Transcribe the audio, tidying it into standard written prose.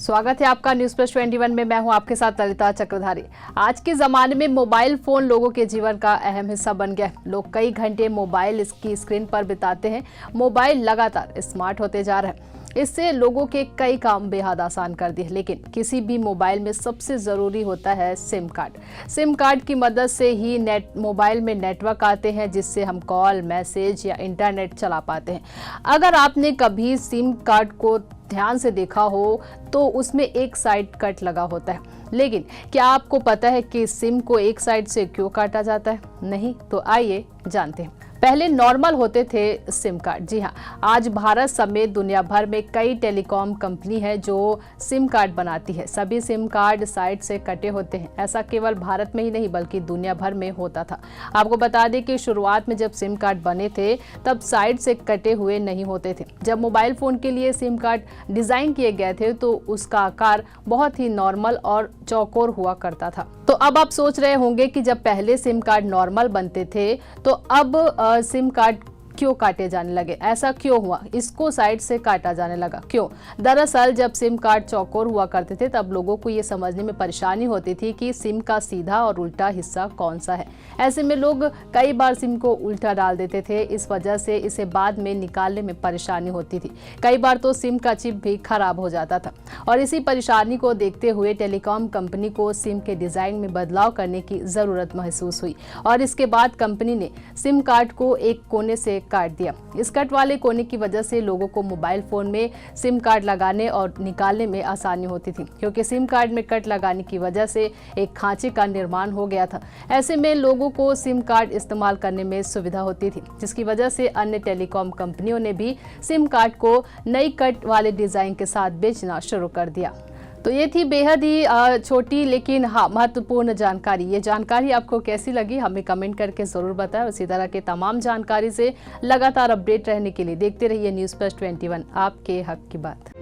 स्वागत है आपका न्यूज प्लस 21 में। मैं हूं आपके साथ ललिता चक्रधारी। आज के जमाने में मोबाइल फोन लोगों के जीवन का अहम हिस्सा बन गया है। लोग कई घंटे मोबाइल की स्क्रीन पर बिताते हैं। मोबाइल लगातार स्मार्ट होते जा रहा है। इससे लोगों के कई काम बेहद आसान कर दिए, लेकिन किसी भी मोबाइल में सबसे ज़रूरी होता है सिम कार्ड। सिम कार्ड की मदद से ही मोबाइल में नेटवर्क आते हैं, जिससे हम कॉल, मैसेज या इंटरनेट चला पाते हैं। अगर आपने कभी सिम कार्ड को ध्यान से देखा हो तो उसमें एक साइड कट लगा होता है, लेकिन क्या आपको पता है कि सिम को एक साइड से क्यों काटा जाता है? नहीं तो आइए जानते हैं। पहले नॉर्मल होते थे सिम कार्ड। जी हाँ, आज भारत समेत दुनिया भर में कई टेलीकॉम कंपनी है जो सिम कार्ड बनाती है। सभी सिम कार्ड साइड से कटे होते हैं। ऐसा केवल भारत में ही नहीं बल्कि दुनिया भर में होता था। आपको बता दें कि शुरुआत में जब सिम कार्ड बने थे तब साइड से कटे हुए नहीं होते थे। जब मोबाइल फोन के लिए सिम कार्ड डिजाइन किए गए थे तो उसका आकार बहुत ही नॉर्मल और चौकोर हुआ करता था। तो अब आप सोच रहे होंगे कि जब पहले सिम कार्ड नॉर्मल बनते थे तो अब सिम कार्ड क्यों काटे जाने लगे? ऐसा क्यों हुआ? इसको साइड से काटा जाने लगा क्यों? दरअसल जब सिम कार्ड चौकोर हुआ करते थे तब लोगों को ये समझने में परेशानी होती थी कि सिम का सीधा और उल्टा हिस्सा कौन सा है। ऐसे में लोग कई बार सिम को उल्टा डाल देते थे। इस वजह से इसे बाद में निकालने में परेशानी होती थी। कई बार तो सिम का चिप भी खराब हो जाता था। और इसी परेशानी को देखते हुए टेलीकॉम कंपनी को सिम के डिजाइन में बदलाव करने की जरूरत महसूस हुई और इसके बाद कंपनी ने सिम कार्ड को एक कोने से काट दिया। इस कट वाले कोने की वजह से लोगों को मोबाइल फोन में सिम कार्ड लगाने और निकालने में आसानी होती थी, क्योंकि सिम कार्ड में कट लगाने की वजह से एक खांचे का निर्माण हो गया था। ऐसे में लोगों को सिम कार्ड इस्तेमाल करने में सुविधा होती थी, जिसकी वजह से अन्य टेलीकॉम कंपनियों ने भी सिम कार्ड को नई कट वाले डिजाइन के साथ बेचना शुरू कर दिया। तो ये थी बेहद ही छोटी लेकिन हाँ महत्वपूर्ण जानकारी। ये जानकारी आपको कैसी लगी हमें कमेंट करके ज़रूर बताएं। इसी तरह के तमाम जानकारी से लगातार अपडेट रहने के लिए देखते रहिए न्यूज़ प्लस 21, आपके हक की बात।